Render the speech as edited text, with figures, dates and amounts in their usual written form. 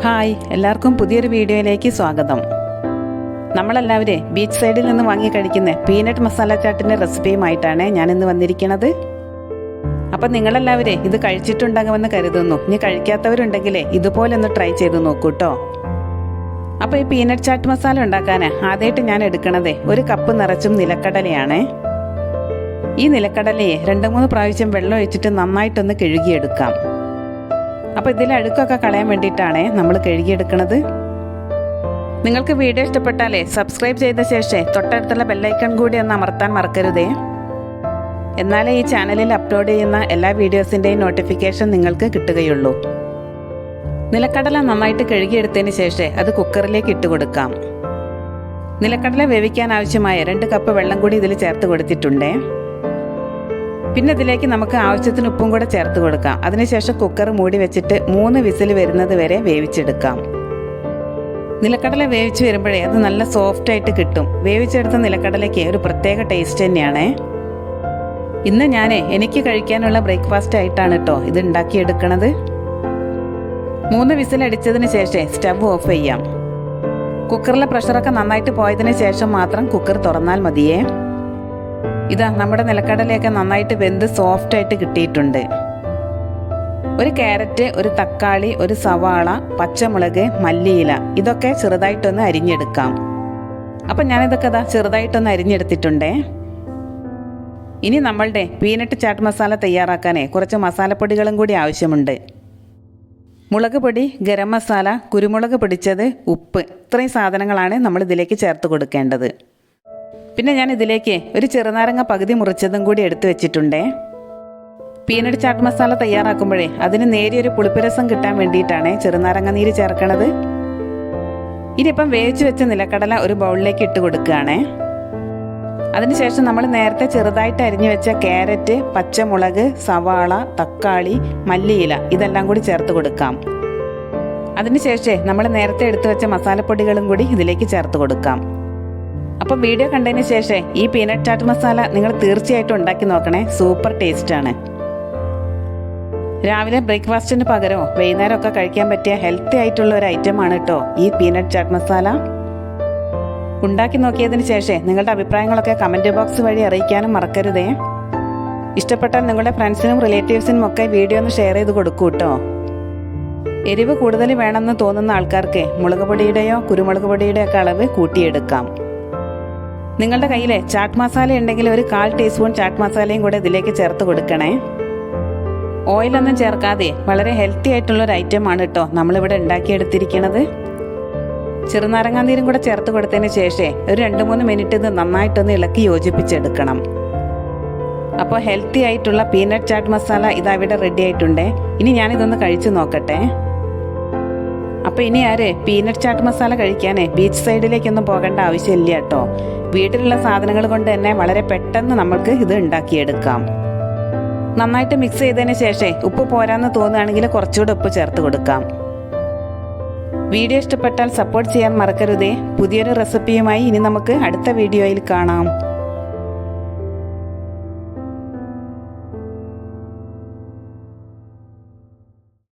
Hi, എല്ലാവർക്കും പുതിയൊരു വീഡിയോയിലേക്ക് സ്വാഗതം. നമ്മളെല്ലാവരും ബീച്ച് സൈഡിൽ നിന്ന് വാങ്ങി കഴിക്കുന്ന പീനട്ട് മസാല ചാട്ടിൻ്റെ റെസിപ്പിയുമായിട്ടാണ് ഞാനിന്ന് വന്നിരിക്കുന്നത്. അപ്പം നിങ്ങളെല്ലാവരും ഇത് കഴിച്ചിട്ടുണ്ടാകുമെന്ന് കരുതുന്നു. ഇനി കഴിക്കാത്തവരുണ്ടെങ്കിൽ ഇതുപോലെ ഒന്ന് ട്രൈ ചെയ്ത് നോക്കൂ കേട്ടോ. അപ്പോൾ ഈ പീനട്ട് ചാട്ട് മസാല ഉണ്ടാക്കാൻ ആദ്യമായിട്ട് ഞാൻ എടുക്കണത് 1 കപ്പ് നിറച്ചും നിലക്കടലയാണ്. ഈ നിലക്കടലയെ 2-3 പ്രാവശ്യം വെള്ളം ഒഴിച്ചിട്ട് നന്നായിട്ടൊന്ന് കഴുകിയെടുക്കാം. അപ്പോൾ ഇതിൽ അഴുക്കൊക്കെ കളയാൻ വേണ്ടിയിട്ടാണ് നമ്മൾ കഴുകിയെടുക്കുന്നത്. നിങ്ങൾക്ക് വീഡിയോ ഇഷ്ടപ്പെട്ടാലേ സബ്സ്ക്രൈബ് ചെയ്ത ശേഷം തൊട്ടടുത്തുള്ള ബെല്ലൈക്കൺ കൂടി ഒന്ന് അമർത്താൻ മറക്കരുതേ. എന്നാലേ ഈ ചാനലിൽ അപ്ലോഡ് ചെയ്യുന്ന എല്ലാ വീഡിയോസിൻ്റെയും നോട്ടിഫിക്കേഷൻ നിങ്ങൾക്ക് കിട്ടുകയുള്ളൂ. നിലക്കടല നന്നായിട്ട് കഴുകിയെടുത്തതിന് ശേഷം അത് കുക്കറിലേക്ക് ഇട്ട് കൊടുക്കാം. നിലക്കടല വേവിക്കാൻ ആവശ്യമായ 2 കപ്പ് വെള്ളം കൂടി ഇതിൽ ചേർത്ത് കൊടുത്തിട്ടുണ്ട്. പിന്നെ ഇതിലേക്ക് നമുക്ക് ആവശ്യത്തിന് ഉപ്പും കൂടെ ചേർത്ത് കൊടുക്കാം. അതിനുശേഷം കുക്കർ മൂടി വെച്ചിട്ട് 3 വിസിൽ വരുന്നത് വരെ വേവിച്ചെടുക്കാം. നിലക്കടല വേവിച്ച് വരുമ്പോഴേ അത് നല്ല സോഫ്റ്റ് ആയിട്ട് കിട്ടും. വേവിച്ചെടുത്ത നിലക്കടലയ്ക്ക് ഒരു പ്രത്യേക ടേസ്റ്റ് തന്നെയാണ്. ഇന്ന് എനിക്ക് കഴിക്കാനുള്ള ബ്രേക്ക്ഫാസ്റ്റ് ആയിട്ടാണ് കേട്ടോ ഇത് ഉണ്ടാക്കിയെടുക്കണത്. 3 വിസിൽ അടിച്ചതിന് ശേഷം സ്റ്റവ് ഓഫ് ചെയ്യാം. കുക്കറിലെ പ്രഷറൊക്കെ നന്നായിട്ട് പോയതിന് ശേഷം മാത്രം കുക്കർ തുറന്നാൽ മതിയേ. ഇതാ നമ്മുടെ നിലക്കടലയൊക്കെ നന്നായിട്ട് വെന്ത് സോഫ്റ്റ് ആയിട്ട് കിട്ടിയിട്ടുണ്ട്. 1 ക്യാരറ്റ്, 1 തക്കാളി, 1 സവാള, പച്ചമുളക്, മല്ലിയില ഇതൊക്കെ ചെറുതായിട്ടൊന്ന് അരിഞ്ഞെടുക്കാം. അപ്പം ഞാനിതൊക്കെ ചെറുതായിട്ടൊന്ന് അരിഞ്ഞെടുത്തിട്ടുണ്ട്. ഇനി നമ്മളുടെ പീനട്ട് ചാട്ട് മസാല തയ്യാറാക്കാൻ കുറച്ച് മസാലപ്പൊടികളും കൂടി ആവശ്യമുണ്ട്. മുളക് പൊടി, ഗരം മസാല, കുരുമുളക് പൊടിച്ചത്, ഉപ്പ്, ഇത്രയും സാധനങ്ങളാണ് നമ്മൾ ഇതിലേക്ക് ചേർത്ത് കൊടുക്കേണ്ടത്. പിന്നെ ഞാൻ ഇതിലേക്ക് 1 ചെറുനാരങ്ങ പകുതി മുറിച്ചതും കൂടി എടുത്തു വെച്ചിട്ടുണ്ട്. പീനട്ട് ചാട്ട് മസാല തയ്യാറാക്കുമ്പോഴേ അതിന് നേരിയൊരു പുളിപ്പുരസം കിട്ടാൻ വേണ്ടിയിട്ടാണ് ചെറുനാരങ്ങ നീര് ചേർക്കണത്. ഇനിയിപ്പം വേവിച്ച് വെച്ച നിലക്കടല ഒരു ബൗളിലേക്ക് ഇട്ട് കൊടുക്കുകയാണ്. അതിനുശേഷം നമ്മൾ നേരത്തെ ചെറുതായിട്ട് അരിഞ്ഞു വെച്ച ക്യാരറ്റ്, പച്ചമുളക്, സവാള, തക്കാളി, മല്ലിയില ഇതെല്ലാം കൂടി ചേർത്ത് കൊടുക്കാം. അതിനുശേഷം നമ്മൾ നേരത്തെ എടുത്തു വെച്ച മസാലപ്പൊടികളും കൂടി ഇതിലേക്ക് ചേർത്ത് കൊടുക്കാം. അപ്പോൾ വീഡിയോ കണ്ടതിന് ശേഷം ഈ പീനട്ട് ചാട്ട് മസാല നിങ്ങൾ തീർച്ചയായിട്ടും ഉണ്ടാക്കി നോക്കണേ. സൂപ്പർ ടേസ്റ്റാണ്. രാവിലെ ബ്രേക്ക്ഫാസ്റ്റിന് പകരമോ വൈകുന്നേരമൊക്കെ കഴിക്കാൻ പറ്റിയ ഹെൽത്തി ആയിട്ടുള്ള ഒരു ഐറ്റമാണ് കേട്ടോ ഈ പീനട്ട് ചാട്ട് മസാല. ഉണ്ടാക്കി നോക്കിയതിന് ശേഷം നിങ്ങളുടെ അഭിപ്രായങ്ങളൊക്കെ കമൻറ്റ് ബോക്സ് വഴി അറിയിക്കാനും മറക്കരുതേ. ഇഷ്ടപ്പെട്ടാൽ നിങ്ങളുടെ ഫ്രണ്ട്സിനും റിലേറ്റീവ്സിനും ഒക്കെ വീഡിയോ ഒന്ന് ഷെയർ ചെയ്ത് കൊടുക്കൂ കേട്ടോ. എരിവ് കൂടുതൽ വേണമെന്ന് തോന്നുന്ന ആൾക്കാർക്ക് മുളക് പൊടിയുടെയോ കുരുമുളക് പൊടിയുടെയോ ഒക്കെ അളവ് കൂട്ടിയെടുക്കാം. നിങ്ങളുടെ കയ്യിൽ ചാട്ട് മസാല ഉണ്ടെങ്കിൽ 1/4 ടീസ്പൂൺ ചാട്ട് മസാലയും കൂടെ ഇതിലേക്ക് ചേർത്ത് കൊടുക്കണേ. ഓയിലൊന്നും ചേർക്കാതെ വളരെ ഹെൽത്തി ആയിട്ടുള്ളൊരു ഐറ്റമാണ് കേട്ടോ നമ്മളിവിടെ ഉണ്ടാക്കിയെടുത്തിരിക്കുന്നത്. ചെറുനാരങ്ങാനീരും കൂടെ ചേർത്ത് കൊടുത്തതിന് ശേഷം ഒരു 2-3 മിനിറ്റ് ഇത് നന്നായിട്ടൊന്ന് ഇളക്കി യോജിപ്പിച്ചെടുക്കണം. അപ്പോൾ ഹെൽത്തി ആയിട്ടുള്ള പീനട്ട് ചാട്ട് മസാല ഇതാവിടെ റെഡി ആയിട്ടുണ്ട്. ഇനി ഞാനിതൊന്ന് കഴിച്ചു നോക്കട്ടെ. അപ്പോൾ ഇനി പീനട്ട് ചാട്ട് മസാല കഴിക്കാൻ ബീച്ച് സൈഡിലേക്കൊന്നും പോകേണ്ട ആവശ്യമില്ല കേട്ടോ. വീട്ടിലുള്ള സാധനങ്ങൾ കൊണ്ട് തന്നെ വളരെ പെട്ടെന്ന് നമ്മൾക്ക് ഇത് ഉണ്ടാക്കിയെടുക്കാം. നന്നായിട്ട് മിക്സ് ചെയ്തതിന് ശേഷം ഉപ്പ് പോരാന്ന് തോന്നുകയാണെങ്കിൽ കുറച്ചുകൂടെ ഉപ്പ് ചേർത്ത് കൊടുക്കാം. വീഡിയോ ഇഷ്ടപ്പെട്ടാൽ സപ്പോർട്ട് ചെയ്യാൻ മറക്കരുതേ. പുതിയൊരു റെസിപ്പിയുമായി ഇനി നമുക്ക് അടുത്ത വീഡിയോയിൽ കാണാം.